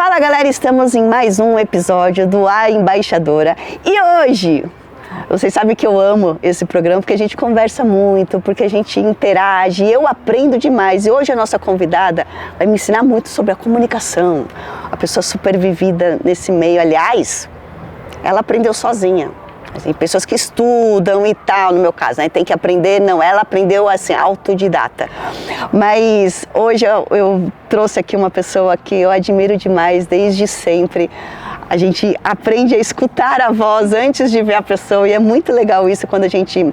Fala galera, estamos em mais um episódio do A Embaixadora e hoje, vocês sabem que eu amo esse programa porque a gente conversa muito, porque a gente interage, eu aprendo demais e hoje a nossa convidada vai me ensinar muito sobre a comunicação, a pessoa super vivida nesse meio, aliás, ela aprendeu sozinha. Tem pessoas que estudam e tal, no meu caso, né? Tem que aprender, não, ela aprendeu assim, autodidata. Mas hoje eu trouxe aqui uma pessoa que eu admiro demais desde sempre. A gente aprende a escutar a voz antes de ver a pessoa e é muito legal isso quando a gente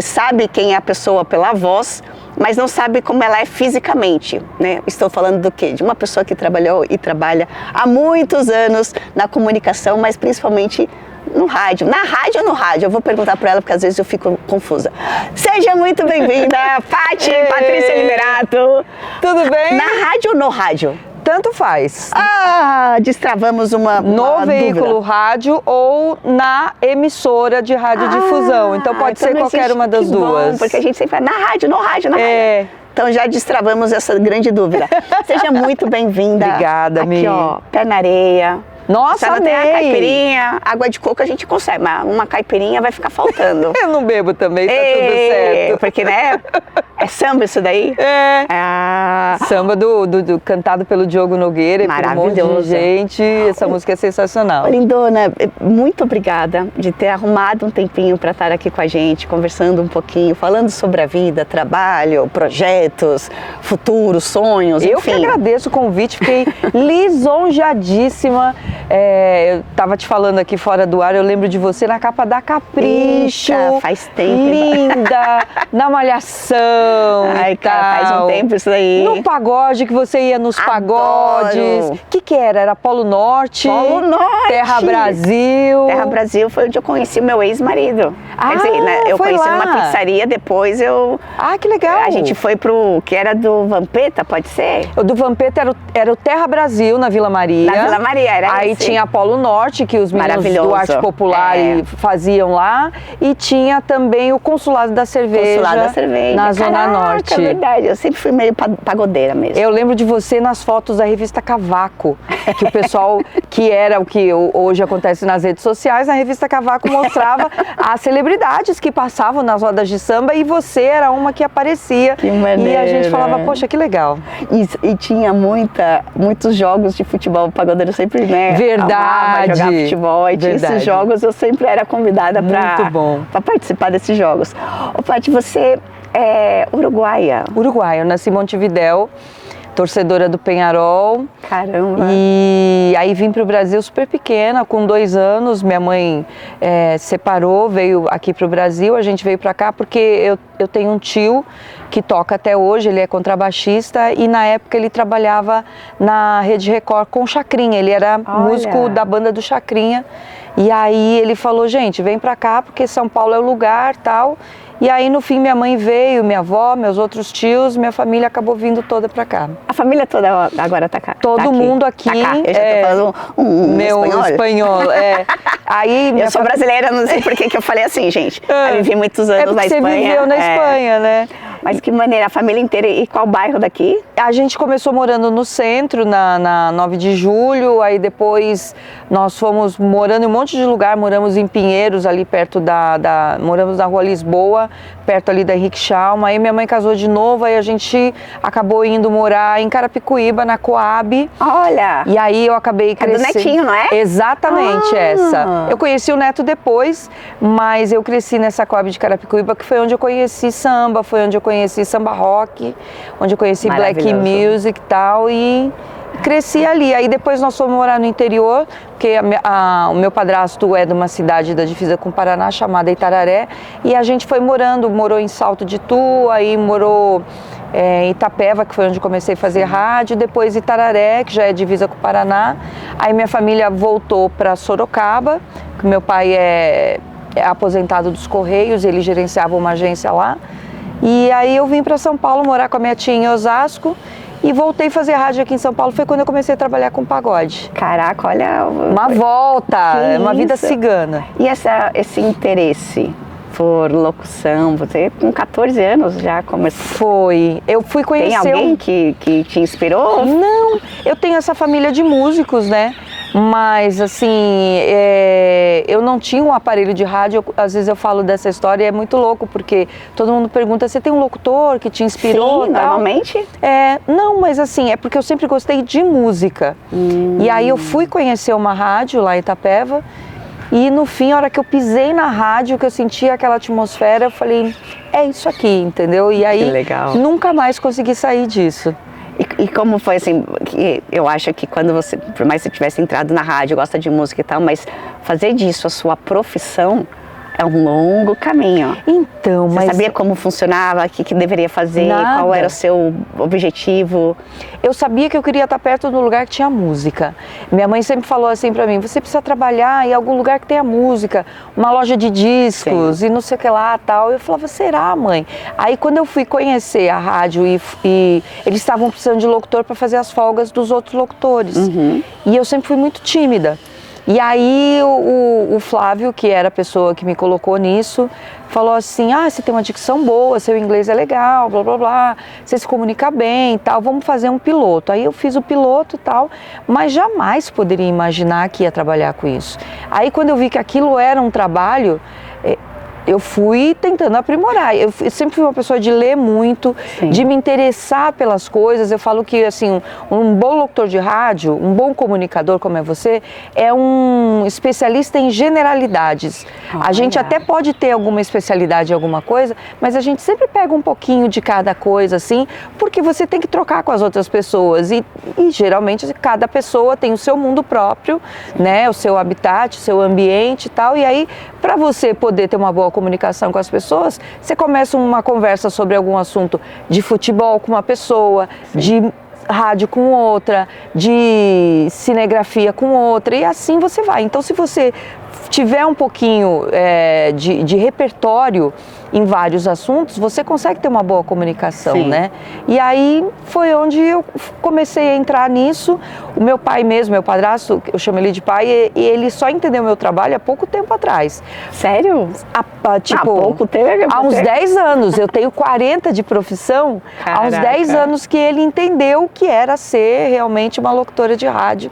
sabe quem é a pessoa pela voz, mas não sabe como ela é fisicamente, né? Estou falando do quê? De uma pessoa que trabalhou e trabalha há muitos anos na comunicação, mas principalmente no rádio. Na rádio ou no rádio? Eu vou perguntar para ela porque às vezes eu fico confusa. Seja muito bem-vinda, Patrícia Liberato. Tudo bem? Na rádio ou no rádio? Tanto faz. Destravamos uma No veículo dúvida. Rádio ou na emissora de radiodifusão. Então pode ser qualquer uma das duas. Bom, porque a gente sempre fala na rádio, no rádio, na rádio. Então já destravamos essa grande dúvida. Seja muito bem-vinda. Obrigada, Mi. Aqui, ó, pé na areia. Nossa, não tem a amei. caipirinha, água de coco a gente consegue, mas uma caipirinha vai ficar faltando. Eu não bebo também, tá tudo certo. Porque, né, é samba isso daí? Samba cantado pelo Diogo Nogueira e por um monte de gente. Essa música é sensacional. Lindona, muito obrigada de ter arrumado um tempinho para estar aqui com a gente, conversando um pouquinho, falando sobre a vida, trabalho, projetos, futuro, sonhos, Eu enfim. que agradeço o convite, fiquei lisonjadíssima. Eu estava te falando aqui fora do ar, eu lembro de você na capa da Capricho. Eita, faz tempo. Linda, na Malhação. Ai, cara, faz um tempo isso aí. No pagode, que você ia nos pagodes. O que era? Era Polo Norte? Polo Norte. Terra Brasil. Terra Brasil foi onde eu conheci o meu ex-marido. Quer dizer, né, eu conheci lá. numa pizzaria, depois eu... Que legal. A gente foi pro, que era do Vampeta, pode ser? O do Vampeta era o Terra Brasil, na Vila Maria. Na Vila Maria, era Aí esse. tinha Polo Norte, que os meninos do Arte Popular faziam lá. E tinha também o Consulado da Cerveja. Consulado da Cerveja. Na Zona Norte. É verdade, eu sempre fui meio pagodeira mesmo. Eu lembro de você nas fotos da revista Cavaco, que o pessoal, que era o que hoje acontece nas redes sociais, na revista Cavaco mostrava as celebridades que passavam nas rodas de samba e você era uma que aparecia. Que maneiro. E a gente falava, poxa, que legal. E tinha muitos jogos de futebol, o pagodeiro sempre, né? Verdade. Amava jogar futebol, e tinha esses jogos, eu sempre era convidada para participar desses jogos. Ô, Paty, você é uruguaia? Uruguaia, eu nasci em Montevidéu, torcedora do Peñarol. Caramba! E aí vim para o Brasil super pequena, com 2 anos. Minha mãe separou, veio aqui para o Brasil. A gente veio para cá porque eu tenho um tio que toca até hoje, ele é contrabaixista e na época ele trabalhava na Rede Record com o Chacrinha. Ele era músico da banda do Chacrinha. E aí ele falou, gente, vem para cá porque São Paulo é o lugar, tal. E aí, no fim, minha mãe veio, minha avó, meus outros tios, minha família acabou vindo toda pra cá. A família toda agora tá cá? Todo mundo aqui. Tá cá. Eu já tô falando meu espanhol. Aí, eu sou brasileira, não sei por que eu falei assim, gente. Eu vivi muitos anos na Espanha. Você viveu na Espanha, né? Mas que maneira, a família inteira. E qual bairro daqui? A gente começou morando no centro, na 9 de julho, aí depois nós fomos morando em um monte de lugar, moramos em Pinheiros, ali perto moramos na Rua Lisboa, perto ali da Henrique Schalma. Aí minha mãe casou de novo, aí a gente acabou indo morar em Carapicuíba, na Coab. Olha! E aí eu acabei crescendo. É do netinho, não é? Exatamente, essa. Eu conheci o neto depois, mas eu cresci nessa Coab de Carapicuíba, que foi onde eu conheci samba, foi onde eu conheci samba rock, onde eu conheci black music e tal, e cresci ali. Aí depois nós fomos morar no interior, porque o meu padrasto é de uma cidade da divisa com o Paraná, chamada Itararé, e a gente foi morou em Salto de Itu, aí morou em Itapeva, que foi onde comecei a fazer rádio, depois Itararé, que já é divisa com o Paraná. Aí minha família voltou para Sorocaba, que meu pai é aposentado dos Correios, ele gerenciava uma agência lá. E aí eu vim para São Paulo morar com a minha tia em Osasco e voltei a fazer rádio aqui em São Paulo. Foi quando eu comecei a trabalhar com pagode. Caraca, olha... Uma volta, uma vida cigana. E esse interesse por locução? Você com 14 anos já começou? Eu fui conhecer... Tem alguém que te inspirou? Não, eu tenho essa família de músicos, né? Mas, assim, eu não tinha um aparelho de rádio. Às vezes eu falo dessa história e é muito louco, porque todo mundo pergunta, você tem um locutor que te inspirou? Sim, normalmente. Não, mas assim, é porque eu sempre gostei de música. E aí eu fui conhecer uma rádio lá em Itapeva e no fim, a hora que eu pisei na rádio, que eu senti aquela atmosfera, eu falei, é isso aqui, entendeu? E aí, que legal. Nunca mais consegui sair disso. E como foi assim, eu acho que quando você, por mais que você tivesse entrado na rádio, gosta de música e tal, mas fazer disso a sua profissão é um longo caminho. Então, você sabia como funcionava, o que deveria fazer, qual era o seu objetivo? Eu sabia que eu queria estar perto do lugar que tinha música. Minha mãe sempre falou assim pra mim, você precisa trabalhar em algum lugar que tenha música, uma loja de discos. Sim. E não sei o que lá, tal. Eu falava, será, mãe? Aí quando eu fui conhecer a rádio e eles estavam precisando de locutor para fazer as folgas dos outros locutores. E eu sempre fui muito tímida. E aí o Flávio, que era a pessoa que me colocou nisso, falou assim, você tem uma dicção boa, seu inglês é legal, blá blá blá, você se comunica bem e tal, vamos fazer um piloto. Aí eu fiz o piloto e tal, mas jamais poderia imaginar que ia trabalhar com isso. Aí quando eu vi que aquilo era um trabalho, eu fui tentando aprimorar. Eu sempre fui uma pessoa de ler muito, Sim. de me interessar pelas coisas. Eu falo que assim, um bom locutor de rádio, um bom comunicador como é você, é um especialista em generalidades. A gente até pode ter alguma especialidade em alguma coisa, mas a gente sempre pega um pouquinho de cada coisa, assim, porque você tem que trocar com as outras pessoas. E geralmente cada pessoa tem o seu mundo próprio, né? O seu habitat, o seu ambiente e tal. E aí, para você poder ter uma boa comunicação com as pessoas, você começa uma conversa sobre algum assunto de futebol com uma pessoa, Sim. de rádio com outra, de cinegrafia com outra, e assim você vai. Então, se você tiver um pouquinho de repertório em vários assuntos, você consegue ter uma boa comunicação, Sim. né? E aí foi onde eu comecei a entrar nisso. O meu pai mesmo, meu padrasto, eu chamo ele de pai, e ele só entendeu meu trabalho há pouco tempo atrás. Sério? Tipo, há pouco tempo? Há uns 10 anos. Eu tenho 40 de profissão. Caraca. Há uns 10 anos que ele entendeu que era ser realmente uma locutora de rádio.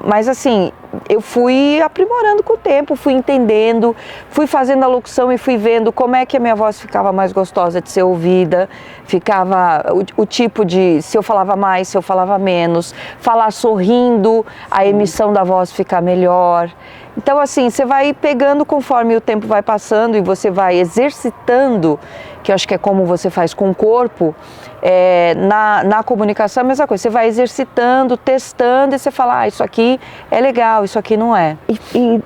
Mas assim, eu fui aprimorando com o tempo, fui entendendo, fui fazendo a locução e fui vendo como é que a minha voz ficava mais gostosa de ser ouvida, ficava o tipo de, se eu falava mais, se eu falava menos, falar sorrindo, a emissão da voz fica melhor. Então assim, você vai pegando conforme o tempo vai passando e você vai exercitando, que eu acho que é como você faz com o corpo, na comunicação é a mesma coisa, você vai exercitando, testando e você fala, isso aqui é legal, isso aqui não é. E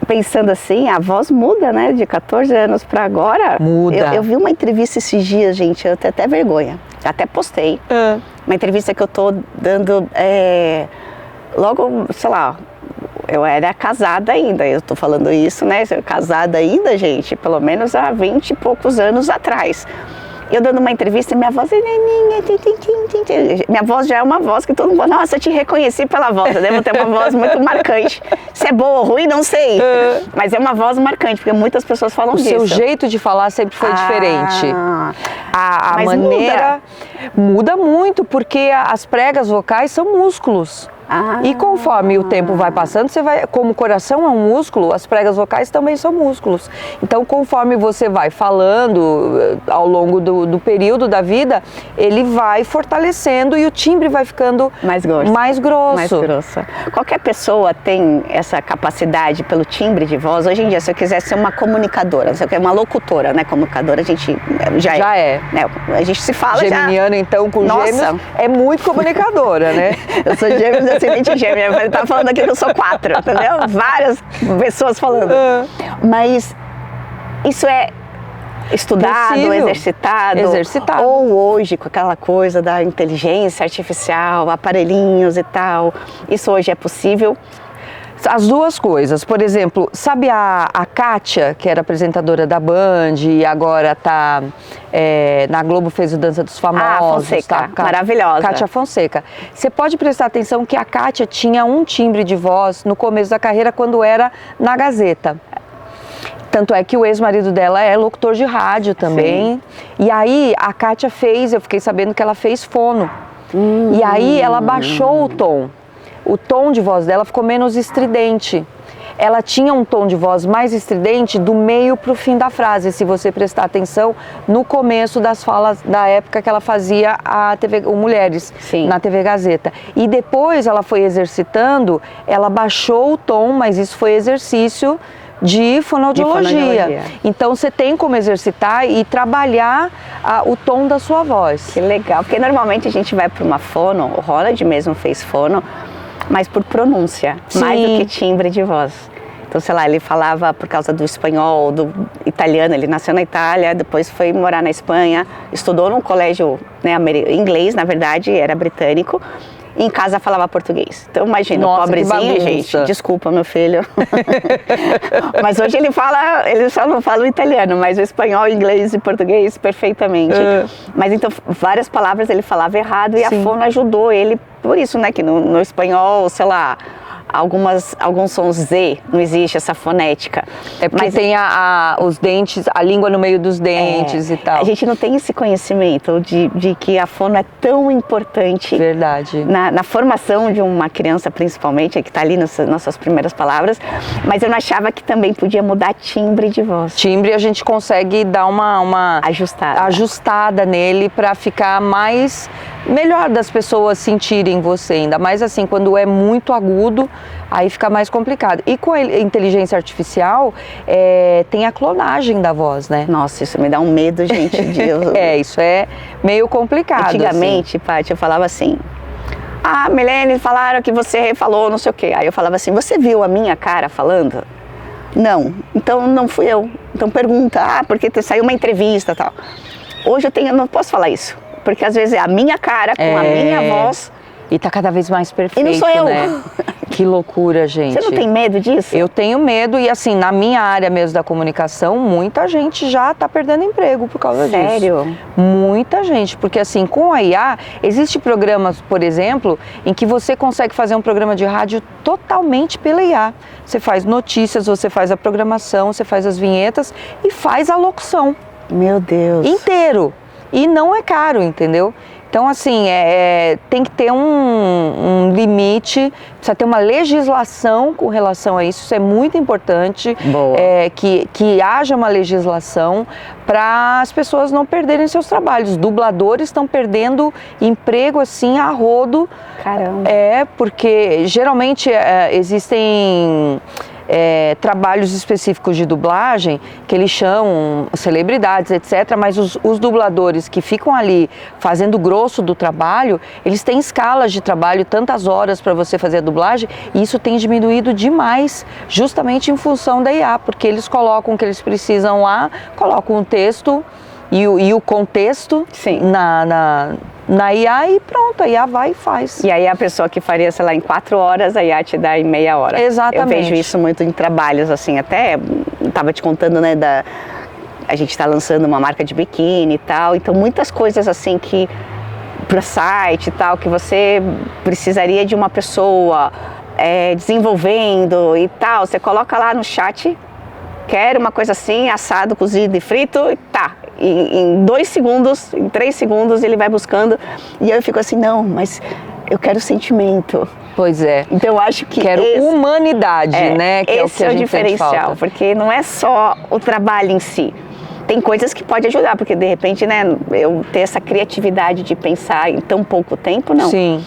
pensando assim, a voz muda, né, de 14 anos para agora. Muda. Eu vi uma entrevista esses dias, gente, eu tenho até vergonha, até postei, uma entrevista que eu tô dando, logo, sei lá, eu era casada ainda, eu tô falando isso, né, casada ainda, gente, pelo menos há 20 e poucos anos atrás. Eu dando uma entrevista e minha voz... Minha voz já é uma voz que todo mundo fala, nossa, eu te reconheci pela voz, eu devo ter uma voz muito marcante. Se é boa ou ruim, não sei. Mas é uma voz marcante, porque muitas pessoas falam disso. O seu jeito de falar sempre foi diferente. A maneira muda muito, porque as pregas vocais são músculos. E conforme o tempo vai passando, você vai, como o coração é um músculo, as pregas vocais também são músculos. Então, conforme você vai falando ao longo do período da vida, ele vai fortalecendo e o timbre vai ficando mais grosso. Qualquer pessoa tem essa capacidade pelo timbre de voz. Hoje em dia, se eu quiser ser uma comunicadora, se eu quero uma locutora, né? Comunicadora, a gente já é. Né? A gente se fala Geminiana, então, com Gêmeos, é muito comunicadora, né? Eu sou Gêmeos, ascendente Gêmeos. Ele tá falando aqui que eu sou 4, entendeu? Várias pessoas falando. Mas isso é estudado, exercitado. Ou hoje, com aquela coisa da inteligência artificial, aparelhinhos e tal, isso hoje é possível? As duas coisas. Por exemplo, sabe a Kátia, que era apresentadora da Band e agora tá na Globo, fez o Dança dos Famosos. Fonseca, maravilhosa. Kátia Fonseca. Você pode prestar atenção que a Kátia tinha um timbre de voz no começo da carreira quando era na Gazeta. Tanto é que o ex-marido dela é locutor de rádio também. Sim. E aí a Kátia eu fiquei sabendo que ela fez fono. E aí ela baixou o tom. O tom de voz dela ficou menos estridente. Ela tinha um tom de voz mais estridente do meio para o fim da frase, se você prestar atenção no começo das falas da época que ela fazia a TV, o Mulheres, sim, na TV Gazeta. E depois ela foi exercitando, ela baixou o tom, mas isso foi exercício de fonoaudiologia. Então você tem como exercitar e trabalhar o tom da sua voz. Que legal, porque normalmente a gente vai para uma fono, o Ronald mesmo fez fono, mas por pronúncia, sim, mais do que timbre de voz. Então, sei lá, ele falava por causa do espanhol, do italiano, ele nasceu na Itália, depois foi morar na Espanha, estudou num colégio, né, inglês, na verdade, era britânico, e em casa falava português. Então, imagina, o pobrezinho, gente, desculpa, meu filho. Mas hoje ele só não fala o italiano, mas o espanhol, inglês e português perfeitamente. Mas então, várias palavras ele falava errado e sim, a fono ajudou ele, por isso, né, que no espanhol, sei lá, alguns sons Z, não existe essa fonética. É porque tem os dentes, a língua no meio dos dentes e tal. A gente não tem esse conhecimento de que a fono é tão importante. Verdade. Na formação de uma criança, principalmente, que está ali nas nossas primeiras palavras, mas eu não achava que também podia mudar timbre de voz. Timbre a gente consegue dar uma ajustada nele para ficar melhor das pessoas sentirem você, ainda mais assim, quando é muito agudo, aí fica mais complicado. E com a inteligência artificial, tem a clonagem da voz, né? Nossa, isso me dá um medo, gente. Isso é meio complicado. Antigamente, assim, Paty, eu falava assim, Milene, falaram que você falou não sei o quê. Aí eu falava assim, você viu a minha cara falando? Não, então não fui eu. Então pergunta, porque saiu uma entrevista e tal. Hoje eu não posso falar isso. Porque às vezes é a minha cara com a minha voz. E tá cada vez mais perfeito, e não sou eu, né? Que loucura, gente. Você não tem medo disso? Eu tenho medo e assim, na minha área mesmo da comunicação, muita gente já tá perdendo emprego por causa disso. Sério? Muita gente, porque assim, com a IA, existe programas, por exemplo, em que você consegue fazer um programa de rádio totalmente pela IA. Você faz notícias, você faz a programação, você faz as vinhetas e faz a locução. Meu Deus. Inteiro. E não é caro, entendeu? Então, assim, tem que ter um limite, precisa ter uma legislação com relação a isso é muito importante. Boa. Que haja uma legislação para as pessoas não perderem seus trabalhos. Dubladores estão perdendo emprego, assim, a rodo. Caramba. Porque geralmente existem trabalhos específicos de dublagem que eles chamam celebridades, etc. Mas os dubladores que ficam ali fazendo o grosso do trabalho, eles têm escalas de trabalho, tantas horas para você fazer a dublagem, e isso tem diminuído demais, justamente em função da IA, porque eles colocam o que eles precisam lá, colocam o texto e o contexto na IA e pronto, a IA vai e faz. E aí a pessoa que faria, sei lá, em 4 horas, a IA te dá em meia hora. Exatamente. Eu vejo isso muito em trabalhos, assim, até estava te contando, né, a gente está lançando uma marca de biquíni e tal, então muitas coisas assim que para site e tal, que você precisaria de uma pessoa desenvolvendo e tal, você coloca lá no chat, quero uma coisa assim, assado, cozido e frito, e tá. Em 2 segundos, em 3 segundos ele vai buscando, e eu fico assim, não, mas eu quero sentimento. Pois é. Então eu acho que quero humanidade, né? Que esse é o diferencial, porque não é só o trabalho em si. Tem coisas que pode ajudar, porque de repente, né, eu ter essa criatividade de pensar em tão pouco tempo, não. Sim.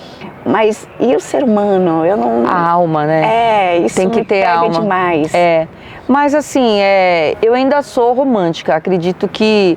Mas e o ser humano? Eu não... A alma, né? Isso tem que ter pega alma demais. Mas assim, eu ainda sou romântica. Acredito que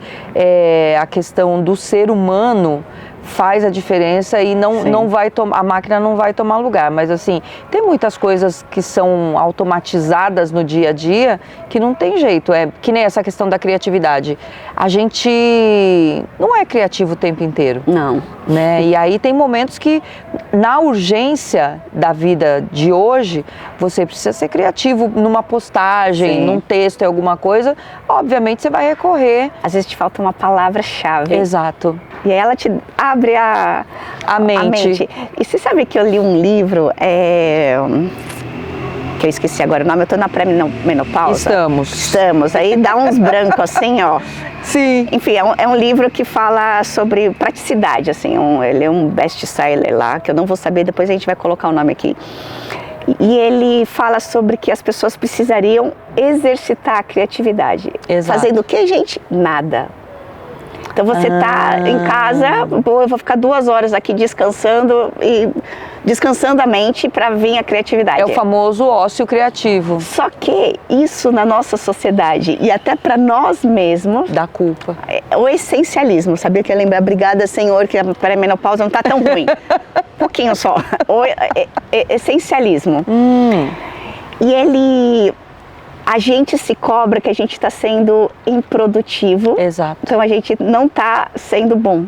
a questão do ser humano faz a diferença e a máquina não vai tomar lugar. Mas assim, tem muitas coisas que são automatizadas no dia a dia que não tem jeito. Que nem essa questão da criatividade. A gente não é criativo o tempo inteiro. Não. Né? E aí tem momentos que, na urgência da vida de hoje, você precisa ser criativo numa postagem, num texto, em alguma coisa. Obviamente você vai recorrer. Às vezes te falta uma palavra-chave. Exato. E aí ela te abre a mente. E você sabe que eu li um livro, que eu esqueci agora o nome, eu tô na pré-menopausa. Estamos. Aí dá uns brancos assim, ó. Sim. Enfim, é um livro que fala sobre praticidade, assim, ele é um best-seller lá, que eu não vou saber, depois a gente vai colocar o nome aqui. E ele fala sobre que as pessoas precisariam exercitar a criatividade. Exato. Fazendo o que, gente? Nada. Então você tá em casa, pô, eu vou ficar 2 horas aqui descansando a mente para vir a criatividade. É o famoso ócio criativo. Só que isso na nossa sociedade e até para nós mesmos dá culpa. O essencialismo, sabia que ia lembrar, obrigada Senhor, que a pré-menopausa não tá tão ruim. Um pouquinho só. O essencialismo. E a gente se cobra que a gente está sendo improdutivo. Exato. Então a gente não está sendo bom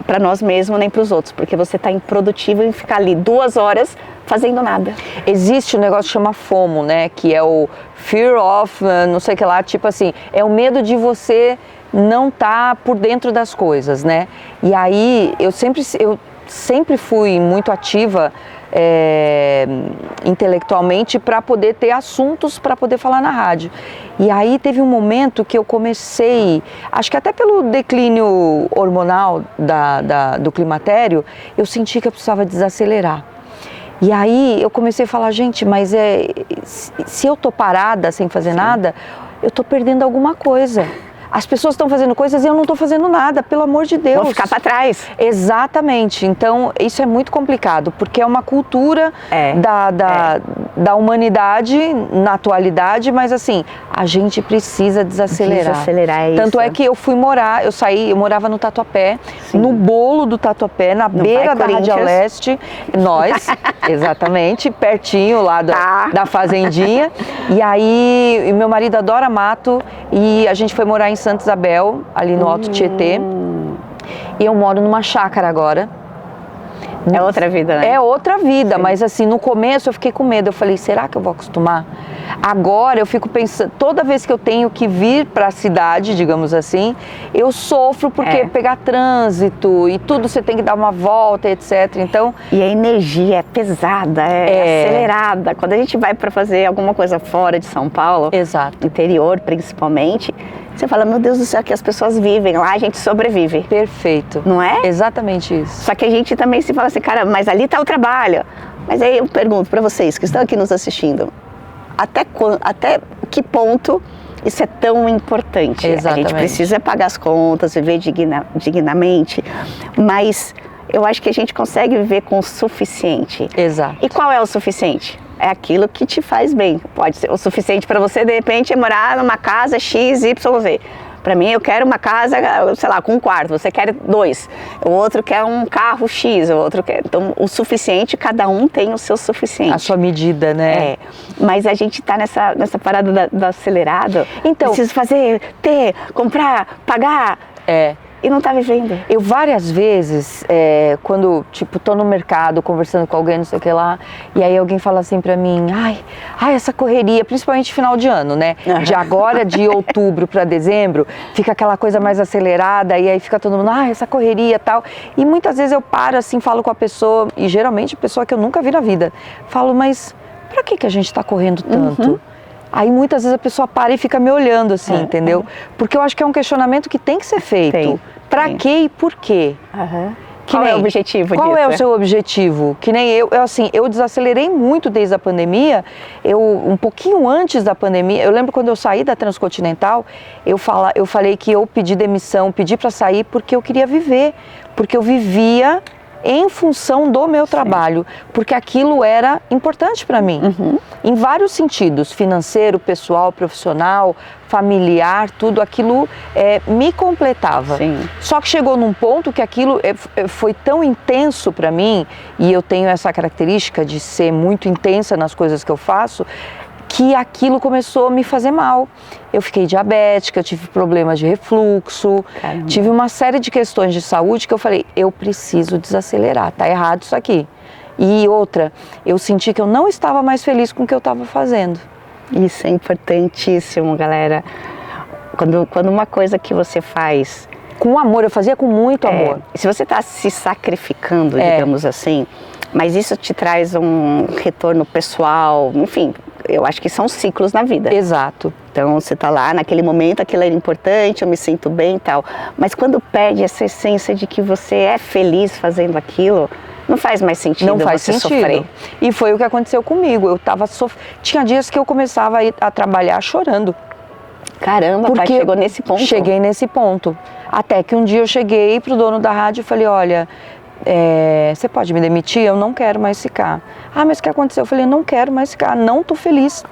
para nós mesmos nem para os outros, porque você está improdutivo em ficar ali 2 horas fazendo nada. Existe um negócio que chama FOMO, né? Que é o Fear of, não sei o que lá, tipo assim, é o medo de você não estar por dentro das coisas, né? E aí eu sempre fui muito ativa intelectualmente para poder ter assuntos para poder falar na rádio. E aí teve um momento que eu comecei, acho que até pelo declínio hormonal do climatério, eu senti que eu precisava desacelerar. E aí eu comecei a falar, gente, mas se eu tô parada sem fazer nada, eu tô perdendo alguma coisa. As pessoas estão fazendo coisas e eu não estou fazendo nada, pelo amor de Deus. Vou ficar para trás. Exatamente. Então, isso é muito complicado, porque é uma cultura da humanidade na atualidade, mas assim, a gente precisa desacelerar. Desacelerar isso. Tanto é que eu eu morava no Tatuapé, no bolo do Tatuapé, na beira da Radial Leste, nós, exatamente, pertinho lá da fazendinha. E aí, meu marido adora mato e a gente foi morar em Santa Isabel, ali no Alto Tietê. E eu moro numa chácara agora. É outra vida, né? É outra vida, mas assim, no começo eu fiquei com medo. Eu falei, será que eu vou acostumar? Agora eu fico pensando, toda vez que eu tenho que vir para a cidade, digamos assim, eu sofro porque pegar trânsito e tudo você tem que dar uma volta, etc. Então, e a energia é pesada, é acelerada. Quando a gente vai para fazer alguma coisa fora de São Paulo, exato, interior principalmente, você fala, meu Deus do céu, que as pessoas vivem lá, a gente sobrevive. Perfeito. Não é? Exatamente isso. Só que a gente também se fala assim, cara, mas ali está o trabalho. Mas aí eu pergunto para vocês que estão aqui nos assistindo, até que ponto isso é tão importante? Exatamente. A gente precisa pagar as contas, viver dignamente, mas eu acho que a gente consegue viver com o suficiente. Exato. E qual é o suficiente? É aquilo que te faz bem. Pode ser o suficiente para você, de repente, é morar numa casa X, Y, Z. Para mim, eu quero uma casa, sei lá, com 1 quarto. Você quer 2. O outro quer um carro X, o outro quer... Então, o suficiente, cada um tem o seu suficiente. A sua medida, né? Mas a gente tá nessa parada do acelerado. Então... Preciso fazer, comprar, pagar. E não tá vivendo. Eu várias vezes, quando, tipo, tô no mercado conversando com alguém, não sei o que lá, e aí alguém fala assim pra mim, ai, essa correria, principalmente final de ano, né? De agora, de outubro pra dezembro, fica aquela coisa mais acelerada, e aí fica todo mundo, essa correria e tal. E muitas vezes eu paro assim, falo com a pessoa, e geralmente pessoa que eu nunca vi na vida, falo, mas pra que a gente tá correndo tanto? Aí muitas vezes a pessoa para e fica me olhando assim, entendeu? Porque eu acho que é um questionamento que tem que ser feito. Pra quê e por quê? Qual é o objetivo disso? Qual é o seu objetivo? Que nem eu desacelerei muito desde a pandemia. Um pouquinho antes da pandemia, eu lembro quando eu saí da Transcontinental, eu falei que eu pedi demissão, pedi para sair porque eu queria viver, porque eu vivia em função do meu trabalho, porque aquilo era importante para mim, em vários sentidos, financeiro, pessoal, profissional, familiar, tudo aquilo me completava. Só que chegou num ponto que aquilo foi tão intenso para mim, e eu tenho essa característica de ser muito intensa nas coisas que eu faço, que aquilo começou a me fazer mal. Eu fiquei diabética, eu tive problemas de refluxo, tive uma série de questões de saúde que eu falei, eu preciso desacelerar, tá errado isso aqui. E outra, eu senti que eu não estava mais feliz com o que eu estava fazendo. Isso é importantíssimo, galera. Quando uma coisa que você faz... Com amor, eu fazia com muito amor. Se você está se sacrificando, digamos assim, mas isso te traz um retorno pessoal, enfim, eu acho que são ciclos na vida. Exato. Então você tá lá, naquele momento aquilo era importante, eu me sinto bem e tal. Mas quando perde essa essência de que você é feliz fazendo aquilo, não faz mais sentido. Não faz você sentido. Sofrer. E foi o que aconteceu comigo. Eu tava Tinha dias que eu começava a trabalhar chorando. Caramba, porque chegou nesse ponto. Cheguei nesse ponto. Até que um dia eu cheguei pro dono da rádio e falei, olha, você pode me demitir? Eu não quero mais ficar. Ah, mas o que aconteceu? Eu falei, não quero mais ficar, não tô feliz.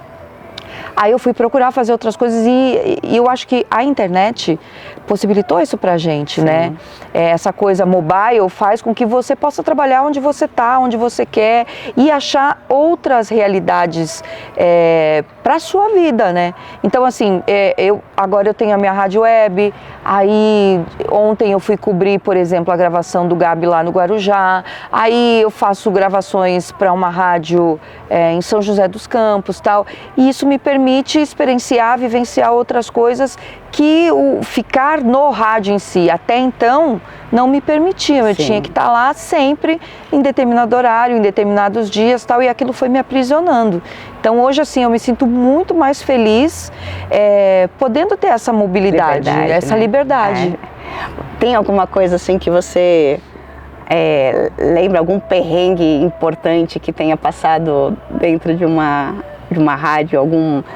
Aí eu fui procurar fazer outras coisas e eu acho que a internet possibilitou isso pra gente, né? Essa coisa mobile faz com que você possa trabalhar onde você tá, onde você quer e achar outras realidades pra sua vida, né? Então assim, agora eu tenho a minha rádio web, aí ontem eu fui cobrir, por exemplo, a gravação do Gabi lá no Guarujá, aí eu faço gravações para uma rádio em São José dos Campos, tal, e isso me permite experienciar, vivenciar outras coisas que o ficar no rádio em si até então não me permitiam. Eu tinha que estar lá sempre em determinado horário, em determinados dias, tal, e aquilo foi me aprisionando. Então hoje assim eu me sinto muito mais feliz podendo ter essa mobilidade, essa liberdade. Tem alguma coisa assim que você lembra, algum perrengue importante que tenha passado dentro de uma rádio,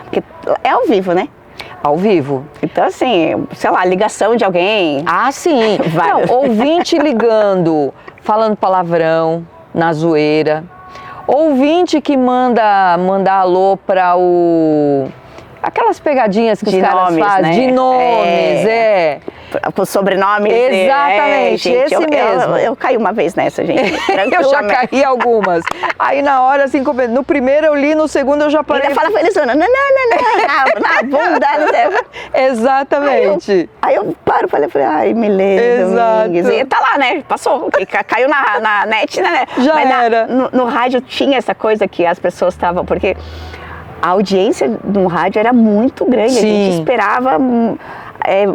porque é ao vivo, né? Ao vivo. Então assim, sei lá, ligação de alguém. Ah, sim. Não, ouvinte ligando, falando palavrão, na zoeira. Ouvinte que manda alô para aquelas pegadinhas que os caras fazem, né? De nomes, Com sobrenomes. Exatamente, gente, esse mesmo. Eu caí uma vez nessa, gente. Eu já caí algumas. Aí na hora, assim, no primeiro eu li, no segundo eu já parei. Ainda fala pra eles, não, na bunda. Exatamente. Aí eu paro, falei, ai, Milene Domingues. E tá lá, né? Passou. Caiu na net, né? Já era. No rádio tinha essa coisa que as pessoas estavam, porque a audiência no rádio era muito grande. Sim. A gente esperava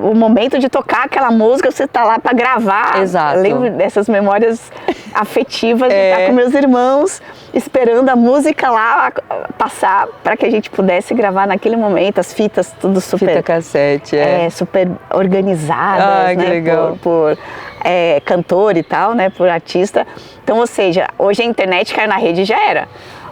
o momento de tocar aquela música, você tá lá para gravar. Exato. Eu lembro dessas memórias afetivas de estar com meus irmãos, esperando a música lá passar para que a gente pudesse gravar naquele momento, as fitas tudo super... Fita cassete, super organizadas, né? Que legal. Por cantor e tal, né? Por artista. Então, ou seja, hoje a internet caiu na rede e já era.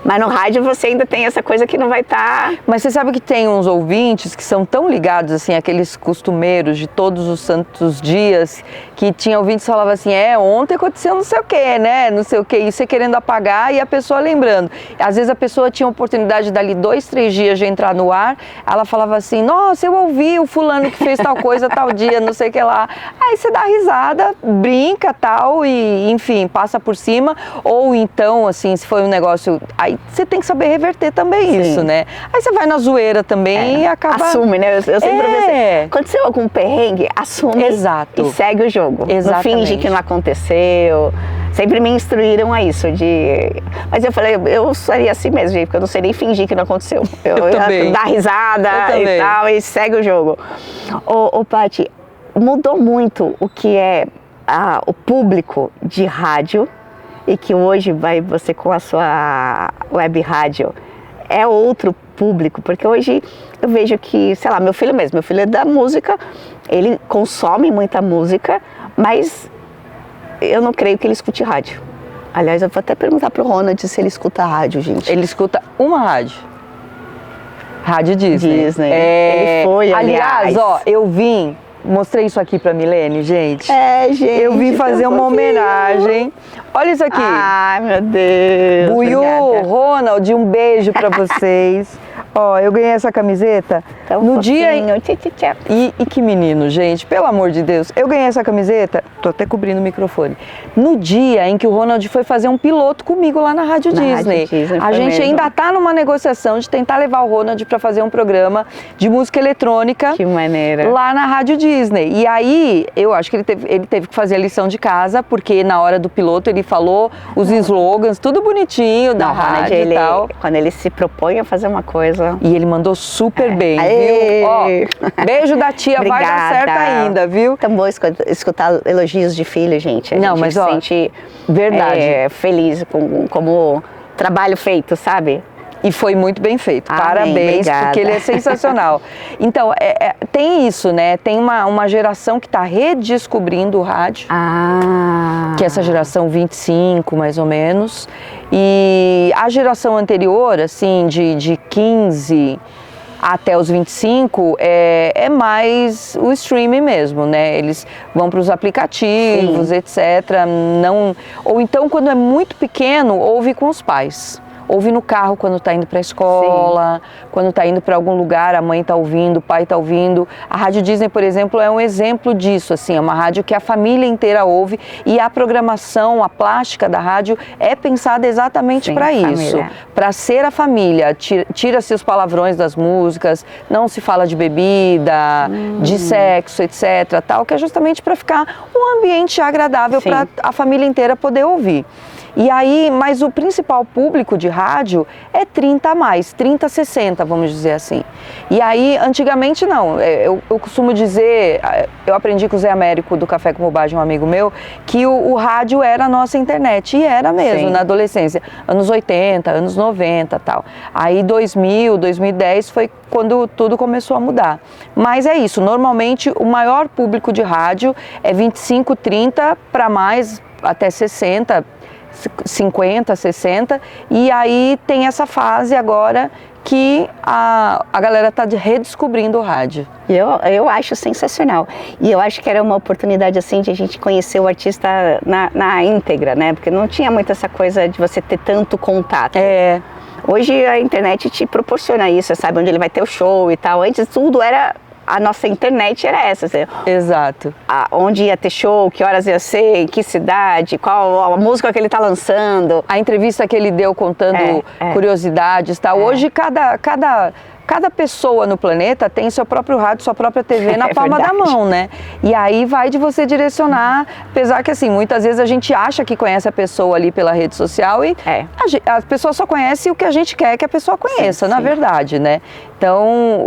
Mas no rádio você ainda tem essa coisa que não vai estar... Mas você sabe que tem uns ouvintes que são tão ligados, assim, aqueles costumeiros de todos os santos dias, que tinha ouvintes que falavam assim, ontem aconteceu não sei o quê, né? Não sei o quê, e você querendo apagar e a pessoa lembrando. Às vezes a pessoa tinha a oportunidade dali 2, 3 dias de entrar no ar, ela falava assim, nossa, eu ouvi o fulano que fez tal coisa tal dia, não sei o que lá. Aí você dá risada, brinca tal, e enfim, passa por cima. Ou então, assim, se foi um negócio... Aí você tem que saber reverter também isso, né? Aí você vai na zoeira também e acaba... Assume, né? Eu sempre pensei, aconteceu algum perrengue, assume. Exato. E segue o jogo. Exatamente. Não finge que não aconteceu. Sempre me instruíram a isso, Mas eu falei, eu seria assim mesmo, gente, porque eu não sei nem fingir que não aconteceu. Eu ia dar risada e tal, e segue o jogo. Ô Paty, mudou muito o que é o público de rádio, e que hoje você com a sua web rádio é outro público, porque hoje eu vejo que, sei lá, meu filho é da música, ele consome muita música, mas eu não creio que ele escute rádio. Aliás, eu vou até perguntar pro Ronald se ele escuta rádio, gente. Ele escuta uma rádio. Rádio Disney. Ele foi, aliás, eu vim... Mostrei isso aqui pra Milene, gente. Gente. Eu vim fazer uma homenagem. Olha isso aqui. Ai, meu Deus. Buiú, Ronald, um beijo pra vocês. Ó, eu ganhei essa camiseta no dia... E que menino, gente, pelo amor de Deus. Eu ganhei essa camiseta, tô até cobrindo o microfone, no dia em que o Ronald foi fazer um piloto comigo lá na Rádio Disney. A gente ainda tá numa negociação de tentar levar o Ronald pra fazer um programa de música eletrônica. Que maneira. Lá na Rádio Disney. E aí, eu acho que ele teve que fazer a lição de casa, porque na hora do piloto ele falou os slogans, tudo bonitinho da rádio e tal. Quando ele se propõe a fazer uma coisa... E ele mandou super bem, viu? Ó, beijo da tia, vai dar certo ainda, viu? Tão bom escutar elogios de filho, gente. A gente se sente verdade. Feliz como trabalho feito, sabe? E foi muito bem feito. Amém, Parabéns, obrigada. porque ele é sensacional. Então, tem isso, né? Tem uma geração que está redescobrindo o rádio. Que é essa geração 25, mais ou menos. E a geração anterior, assim, de 15 até os 25, é mais o streaming mesmo, né? Eles vão para os aplicativos, Sim. etc. Ou então, quando é muito pequeno, ouve com os pais. Ouve no carro quando está indo para a escola, quando está indo para algum lugar, a mãe está ouvindo, o pai está ouvindo. A Rádio Disney, por exemplo, é um exemplo disso, assim, é uma rádio que a família inteira ouve e a programação, a plástica da rádio é pensada exatamente para isso, para ser a família. Tira-se os palavrões das músicas, não se fala de bebida, de sexo, etc, tal, que é justamente para ficar um ambiente agradável para a família inteira poder ouvir. E aí, mas o principal público de rádio é 30 a mais, 30 a 60, vamos dizer assim. E aí, antigamente não, eu costumo dizer, eu aprendi com o Zé Américo do Café com Bobagem, um amigo meu, que o rádio era a nossa internet, e era mesmo, na adolescência, anos 80, anos 90 tal. Aí 2000, 2010 foi quando tudo começou a mudar. Mas é isso, normalmente o maior público de rádio é 25, 30 para mais, até 60, 50, 60, e aí tem essa fase agora que a galera está redescobrindo o rádio. Eu acho sensacional. E eu acho que era uma oportunidade assim de a gente conhecer o artista na íntegra, né? Porque não tinha muito essa coisa de você ter tanto contato. Hoje a internet te proporciona isso, você sabe onde ele vai ter o show e tal. Antes tudo era... A nossa internet era essa. Exato. Onde ia ter show, que horas ia ser, em que cidade, qual a música que ele está lançando. A entrevista que ele deu contando curiosidades, tá? Hoje cada pessoa no planeta tem seu próprio rádio, sua própria TV na palma da mão, né? E aí vai de você direcionar, apesar que assim, muitas vezes a gente acha que conhece a pessoa ali pela rede social e a pessoa só conhece o que a gente quer que a pessoa conheça, na verdade, né? Então,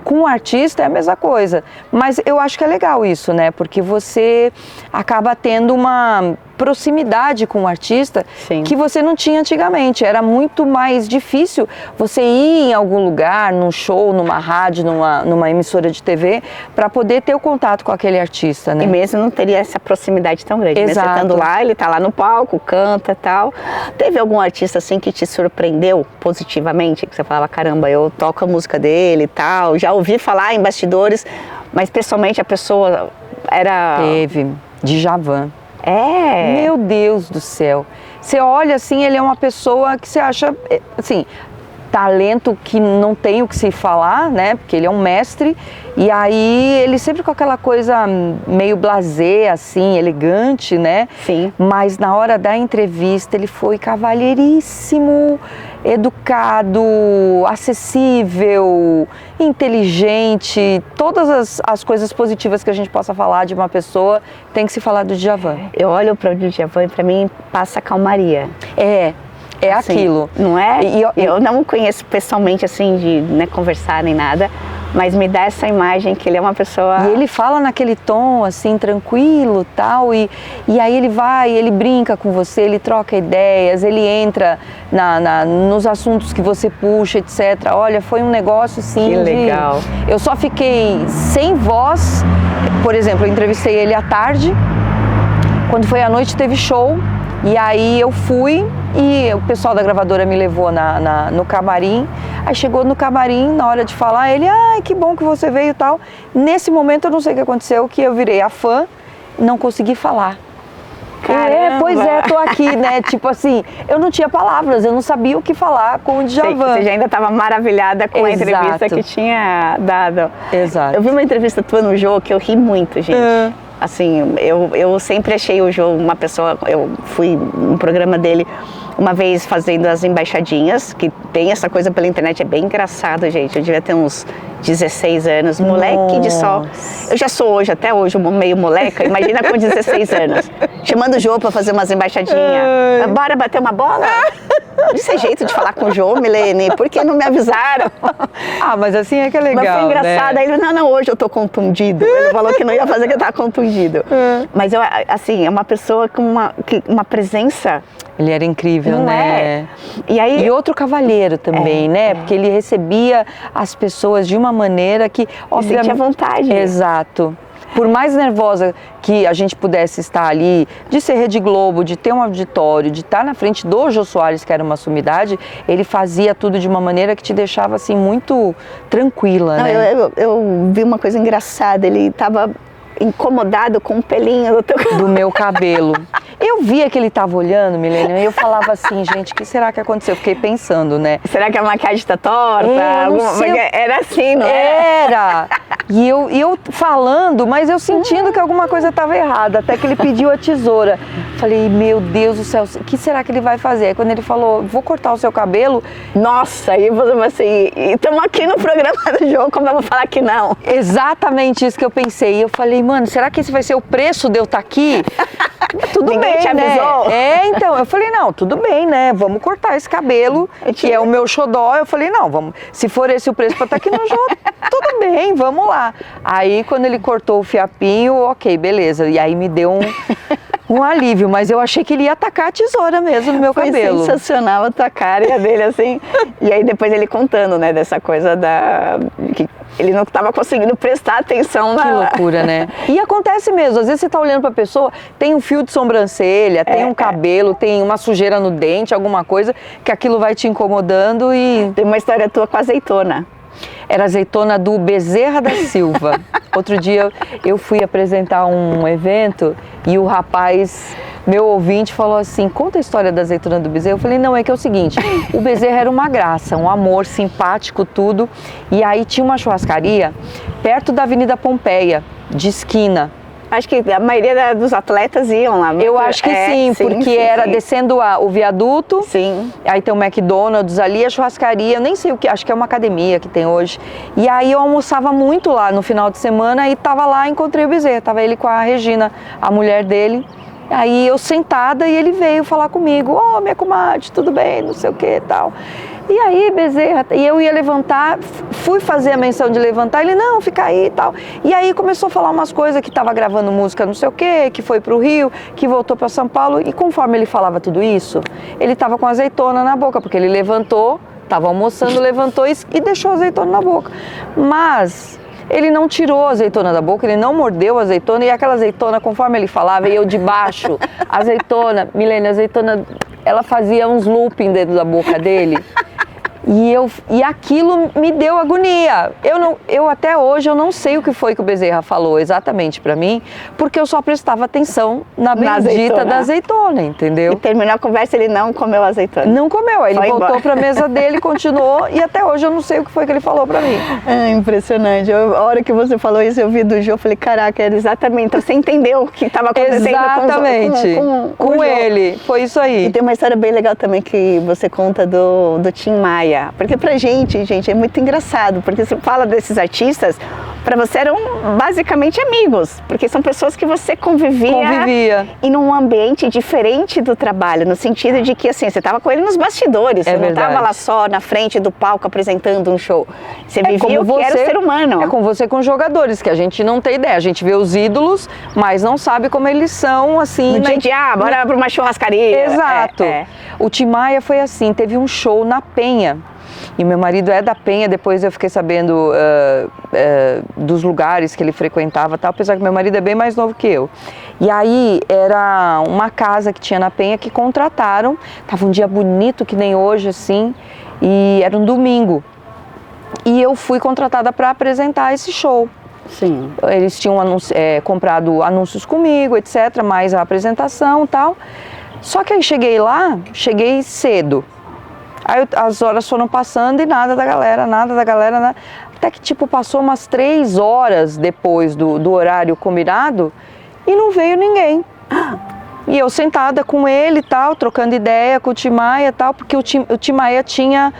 com o artista é a mesma coisa. Mas eu acho que é legal isso, né? Porque você acaba tendo uma proximidade com o artista que você não tinha antigamente. Era muito mais difícil você ir em algum lugar, num show, numa rádio, numa emissora de TV, para poder ter o contato com aquele artista, né? E mesmo não teria essa proximidade tão grande. Exato. Né? Você estando lá, ele está lá no palco, canta e tal. Teve algum artista assim que te surpreendeu positivamente? Que você falava, caramba, eu toco a música dele e tal. Já ouvi falar em bastidores, mas pessoalmente a pessoa era... Teve, Djavan. Meu Deus do céu. Você olha assim, ele é uma pessoa que você acha, assim, talento que não tem o que se falar, né? Porque ele é um mestre. E aí ele sempre com aquela coisa meio blasé, assim, elegante, né? Sim. Mas na hora da entrevista ele foi cavalheiríssimo, educado, acessível, inteligente. Todas as coisas positivas que a gente possa falar de uma pessoa tem que se falar do Djavan. Eu olho para o Djavan e para mim passa calmaria. É assim, aquilo. Não é? Eu não o conheço pessoalmente, assim, de conversar nem nada, mas me dá essa imagem que ele é uma pessoa... E ele fala naquele tom, assim, tranquilo, tal, e aí ele brinca com você, ele troca ideias, ele entra nos assuntos que você puxa, etc. Olha, foi um negócio, assim, que legal. Eu só fiquei sem voz. Por exemplo, eu entrevistei ele à tarde, quando foi à noite teve show, e aí eu fui e o pessoal da gravadora me levou no camarim. Aí chegou no camarim, na hora de falar, ele, ai, que bom que você veio e tal. Nesse momento eu não sei o que aconteceu, que eu virei a fã, não consegui falar. Caramba. Pois é, tô aqui, né? Tipo assim, eu não tinha palavras, eu não sabia o que falar com o Djavan. Você já ainda estava maravilhada com a entrevista que tinha dado. Exato. Eu vi uma entrevista tua no Jô que eu ri muito, gente. Assim, eu sempre achei o Jô uma pessoa... Eu fui no programa dele uma vez fazendo as embaixadinhas, que tem essa coisa pela internet, é bem engraçado, gente. Eu devia ter uns 16 anos, moleque de sol. Eu já sou hoje, até hoje, meio moleca, imagina com 16 anos. Chamando o Jô para fazer umas embaixadinhas. Bora bater uma bola? Isso é jeito de falar com o Jô, Milene, por que não me avisaram? Mas assim é que é legal, mas foi engraçado, né? Aí ele, não, hoje eu tô contundido. Ele falou que não ia fazer, que eu tava contundido. Mas eu, assim, é uma pessoa com uma presença Ele era incrível, Não né? E outro cavalheiro também, né? Porque ele recebia as pessoas de uma maneira que, obviamente, sentia vontade. Exato. Por mais nervosa que a gente pudesse estar ali, de ser Rede Globo, de ter um auditório, de estar na frente do Jô Soares, que era uma sumidade, ele fazia tudo de uma maneira que te deixava assim muito tranquila, né? Eu vi uma coisa engraçada, ele estava incomodado com o pelinho do meu cabelo. Eu via que ele estava olhando, Milena, e eu falava assim, gente, o que será que aconteceu? Eu fiquei pensando, né? Será que a maquiagem está torta? Era assim, não era? E eu falando, mas eu sentindo que alguma coisa estava errada, até que ele pediu a tesoura. Falei, meu Deus do céu, o que será que ele vai fazer? Aí quando ele falou, vou cortar o seu cabelo... Nossa, aí você vai assim, estamos aqui no programa do jogo, como eu vou falar que não? Exatamente isso que eu pensei. E eu falei, mano, será que esse vai ser o preço de eu estar aqui? Tudo Ninguém bem, te avisou? Né? Então, eu falei, não, tudo bem, né? Vamos cortar esse cabelo, que é o meu xodó. Eu falei, não, vamos, se for esse o preço para estar aqui no jogo, tudo bem, vamos lá. Aí, quando ele cortou o fiapinho, ok, beleza. E aí me deu um alívio, mas eu achei que ele ia atacar a tesoura mesmo no meu cabelo. Foi sensacional a tua cara e a dele, assim. E aí depois ele contando, né, dessa coisa que ele não estava conseguindo prestar atenção na... Que loucura, né? E acontece mesmo, às vezes você tá olhando pra pessoa, tem um fio de sobrancelha, tem um cabelo, tem uma sujeira no dente, alguma coisa, que aquilo vai te incomodando e... Tem uma história tua com a azeitona. Era azeitona do Bezerra da Silva. Outro dia eu fui apresentar um evento e o rapaz, meu ouvinte, falou assim, conta a história da azeitona do Bezerra. Eu falei, não, é que é o seguinte, o Bezerra era uma graça, um amor, simpático, tudo. E aí tinha uma churrascaria perto da Avenida Pompeia, de esquina. Acho que a maioria dos atletas iam lá. Eu acho que sim, porque era descendo o viaduto, sim. Aí tem o McDonald's ali, a churrascaria, eu nem sei o que, acho que é uma academia que tem hoje. E aí eu almoçava muito lá no final de semana e tava lá, encontrei o Bezerra, tava ele com a Regina, a mulher dele. Aí eu sentada e ele veio falar comigo, ô, minha comadre, tudo bem, não sei o que e tal. E aí, Bezerra, e eu ia levantar, fui fazer a menção de levantar, ele, não, fica aí e tal. E aí começou a falar umas coisas que estava gravando música não sei o quê, que foi pro Rio, que voltou para São Paulo. E conforme ele falava tudo isso, ele estava com azeitona na boca, porque ele levantou, estava almoçando, levantou e deixou a azeitona na boca. Mas... ele não tirou a azeitona da boca, ele não mordeu a azeitona, e aquela azeitona, conforme ele falava, e eu de baixo, azeitona, Milene, a azeitona, ela fazia uns looping dentro da boca dele. E aquilo me deu agonia. Eu até hoje eu não sei o que foi que o Bezerra falou exatamente pra mim, porque eu só prestava atenção na bendita da azeitona, entendeu? E terminou a conversa, ele não comeu a azeitona. Não comeu, aí ele voltou pra mesa dele, continuou, e até hoje eu não sei o que foi que ele falou pra mim. É impressionante. A hora que você falou isso, eu vi do Jô, eu falei, caraca, era exatamente. Então você entendeu o que estava acontecendo exatamente. Com ele. Foi isso aí. E tem uma história bem legal também que você conta do Tim Maia. Porque pra gente, é muito engraçado, porque você fala desses artistas, pra você eram basicamente amigos, porque são pessoas que você convivia e num ambiente diferente do trabalho, no sentido de que assim, você estava com ele nos bastidores, você não estava lá só na frente do palco apresentando um show, você vivia o que era o ser humano. É como você com jogadores, que a gente não tem ideia, a gente vê os ídolos, mas não sabe como eles são, assim... No dia, bora pra uma churrascaria. Exato. O Tim Maia foi assim, teve um show na Penha, e meu marido é da Penha, depois eu fiquei sabendo dos lugares que ele frequentava, tal, apesar que meu marido é bem mais novo que eu. E aí era uma casa que tinha na Penha que contrataram, tava um dia bonito que nem hoje assim, e era um domingo. E eu fui contratada para apresentar esse show. Sim. Eles tinham comprado anúncios comigo, etc, mais a apresentação e tal. Só que aí cheguei cedo. Aí as horas foram passando e nada da galera, nada. Até que tipo passou umas 3 horas depois do horário combinado e não veio ninguém. E eu sentada com ele e tal, trocando ideia com o Tim Maia e tal, porque o Tim Maia tinha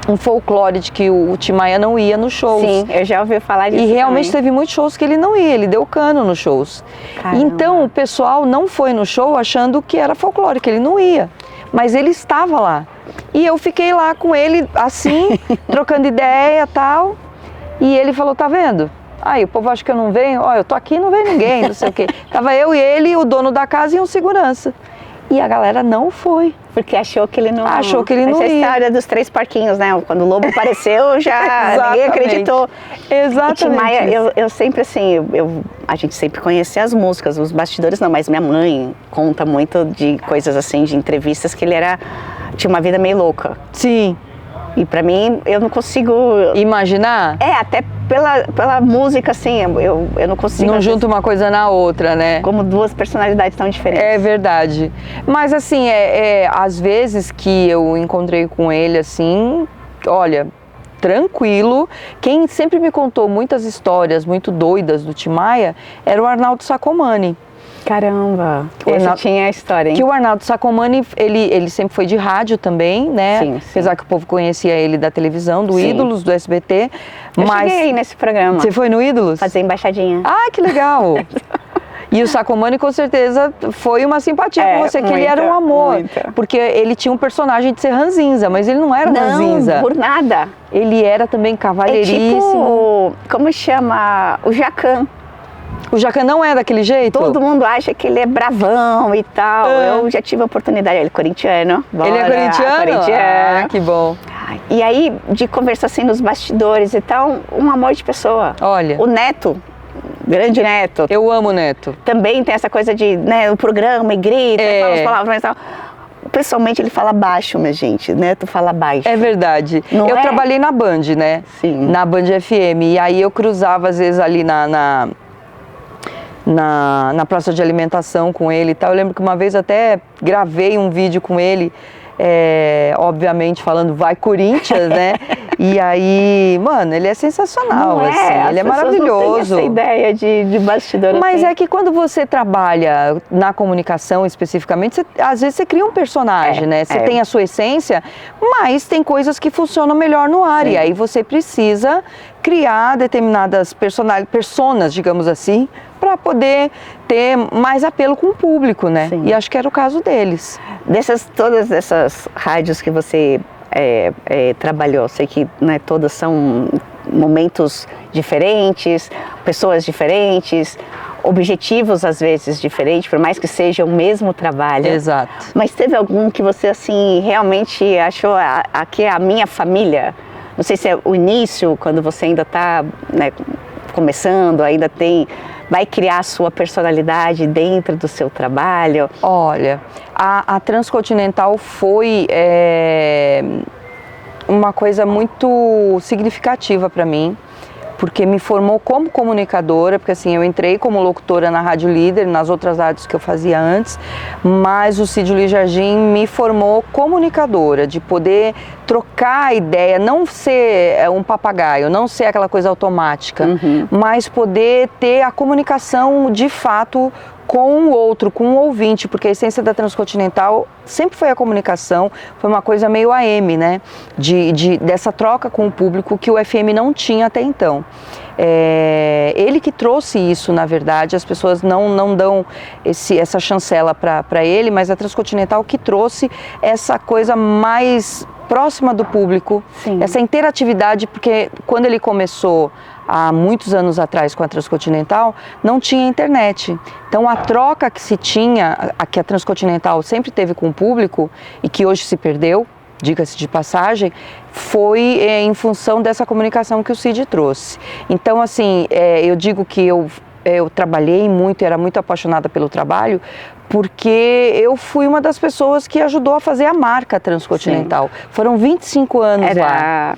um folclore de que o Tim Maia não ia nos shows. Sim, eu já ouvi falar disso. E realmente também. Teve muitos shows que ele não ia, ele deu cano nos shows. Caramba. Então o pessoal não foi no show achando que era folclore, que ele não ia. Mas ele estava lá. E eu fiquei lá com ele, assim, trocando ideia e tal. E ele falou, tá vendo? Aí o povo acha que eu não venho, ó, eu tô aqui e não vem ninguém, não sei o quê. Tava eu e ele, o dono da casa e um segurança. E a galera não foi. Porque achou que ele não... Achou que ele não ia. Essa história dos 3 porquinhos, né? Quando o lobo apareceu, já ninguém acreditou. Exatamente. E Tim Maia, eu sempre assim, a gente sempre conhecia as músicas, os bastidores não, mas minha mãe conta muito de coisas assim, de entrevistas, que ele tinha uma vida meio louca. Sim. E pra mim, eu não consigo... Imaginar? Até pela música, assim, eu não consigo... Não junta uma coisa na outra, né? Como 2 personalidades tão diferentes. É verdade. Mas assim, às vezes que eu encontrei com ele, assim, olha, tranquilo. Quem sempre me contou muitas histórias muito doidas do Tim Maia era o Arnaldo Sacomani. Caramba, esse tinha a história, hein? Que o Arnaldo Sacomani, ele sempre foi de rádio também, né? Sim. Apesar que o povo conhecia ele da televisão, do Ídolos, do SBT. Eu cheguei nesse programa. Você foi no Ídolos? Fazer embaixadinha. Ah, que legal! E o Sacomani, com certeza, foi uma simpatia com você, que ele era um amor. Muita. Porque ele tinha um personagem de ser ranzinza, mas ele não era ranzinza. Não, por nada. Ele era também cavalheiríssimo. Tipo, como chama? O Jacan. O Jacan não é daquele jeito? Todo mundo acha que ele é bravão e tal. Eu já tive a oportunidade, ele é corintiano. Ele é corintiano? Ah, que bom. E aí, de conversar assim nos bastidores e tal, um amor de pessoa. Olha. O Neto, grande Neto. Eu amo o Neto. Também tem essa coisa de, né, o programa e grita, fala as palavras e tal. Pessoalmente ele fala baixo, minha gente, Neto fala baixo. É verdade. Eu trabalhei na Band, né? Sim. Na Band FM. E aí eu cruzava às vezes ali na praça de alimentação com ele e tal. Eu lembro que uma vez até gravei um vídeo com ele, obviamente falando vai Corinthians, né? E aí, mano, ele é sensacional, não assim, ele é maravilhoso. Não tem essa ideia de bastidor. Mas assim. é que quando você trabalha na comunicação especificamente, às vezes você cria um personagem, né? Você tem a sua essência, mas tem coisas que funcionam melhor no ar. Sim. E aí você precisa criar determinadas personas, digamos assim, para poder ter mais apelo com o público, né? Sim. E acho que era o caso deles. Todas essas rádios que você trabalhou, sei que, né, todas são momentos diferentes, pessoas diferentes, objetivos às vezes diferentes, por mais que seja o mesmo trabalho. Exato. Mas teve algum que você assim realmente achou aqui é a minha família? Não sei se é o início, quando você ainda está, né, começando, ainda vai criar a sua personalidade dentro do seu trabalho? Olha, a Transcontinental foi uma coisa muito significativa para mim, porque me formou como comunicadora, porque assim, eu entrei como locutora na Rádio Líder, nas outras rádios que eu fazia antes, mas o Cid Luiz Jardim me formou comunicadora, de poder trocar ideia, não ser um papagaio, não ser aquela coisa automática, mas poder ter a comunicação de fato com o outro, com o ouvinte, porque a essência da Transcontinental sempre foi a comunicação, foi uma coisa meio AM, né? Dessa troca com o público que o FM não tinha até então. Ele que trouxe isso, na verdade, as pessoas não dão essa chancela para ele, mas a Transcontinental que trouxe essa coisa mais próxima do público, sim, essa interatividade, porque quando ele começou há muitos anos atrás com a Transcontinental, não tinha internet. Então a troca que se tinha, que a Transcontinental sempre teve com o público e que hoje se perdeu, diga-se de passagem, foi em função dessa comunicação que o Cid trouxe. Então assim, eu digo que eu trabalhei muito, era muito apaixonada pelo trabalho, porque eu fui uma das pessoas que ajudou a fazer a marca Transcontinental. Sim. Foram 25 anos lá.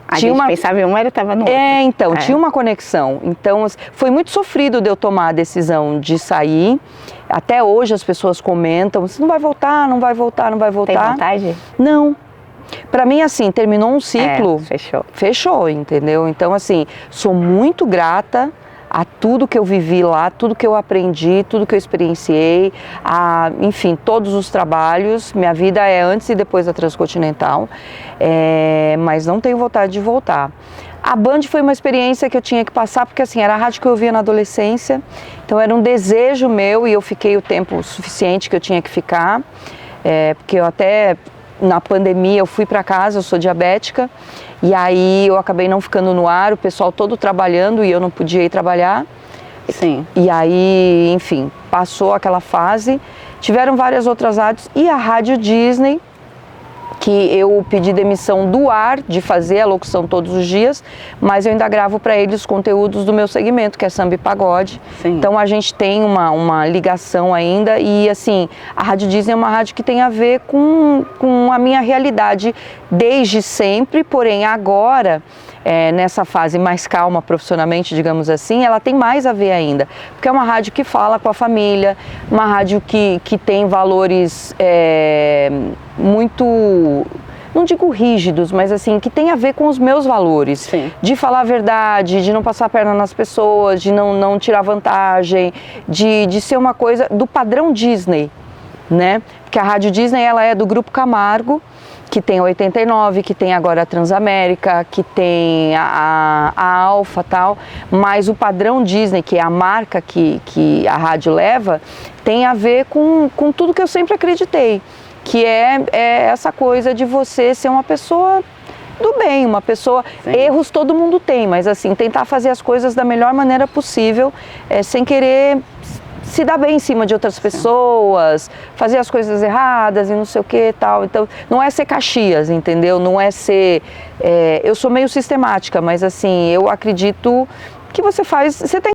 A gente pensava em um, ele estava no outro. Então, tinha uma conexão. Então, foi muito sofrido de eu tomar a decisão de sair. Até hoje as pessoas comentam, você não vai voltar, não vai voltar, não vai voltar. Tem vontade? Não. Para mim, assim, terminou um ciclo. Fechou. Fechou, entendeu? Então, assim, sou muito grata a tudo que eu vivi lá, tudo que eu aprendi, tudo que eu experienciei, enfim, todos os trabalhos. Minha vida é antes e depois da Transcontinental, mas não tenho vontade de voltar. A Band foi uma experiência que eu tinha que passar, porque assim, era a rádio que eu ouvia na adolescência, então era um desejo meu e eu fiquei o tempo suficiente que eu tinha que ficar, porque eu até na pandemia eu fui para casa, eu sou diabética, e aí eu acabei não ficando no ar, o pessoal todo trabalhando e eu não podia ir trabalhar. Sim. E aí, enfim, passou aquela fase, tiveram várias outras rádios e a Rádio Disney, que eu pedi demissão do ar, de fazer a locução todos os dias, mas eu ainda gravo para eles os conteúdos do meu segmento, que é samba e pagode. Sim. Então a gente tem uma ligação ainda e assim, a Rádio Disney é uma rádio que tem a ver com a minha realidade desde sempre, porém agora, nessa fase mais calma profissionalmente, digamos assim, ela tem mais a ver ainda, porque é uma rádio que fala com a família, uma rádio que tem valores muito, não digo rígidos, mas assim, que tem a ver com os meus valores. Sim. De falar a verdade, de não passar a perna nas pessoas, de não tirar vantagem, de ser uma coisa do padrão Disney, né? Porque a Rádio Disney, ela é do Grupo Camargo, que tem a 89, que tem agora a Transamérica, que tem a Alfa e tal, mas o padrão Disney, que é a marca que a rádio leva, tem a ver com tudo que eu sempre acreditei, que é essa coisa de você ser uma pessoa do bem, uma pessoa... Sim. Erros todo mundo tem, mas assim, tentar fazer as coisas da melhor maneira possível, sem querer se dar bem em cima de outras pessoas, fazer as coisas erradas e não sei o que e tal. Então, não é ser Caxias, entendeu? Não é ser... eu sou meio sistemática, mas assim, eu acredito que você tem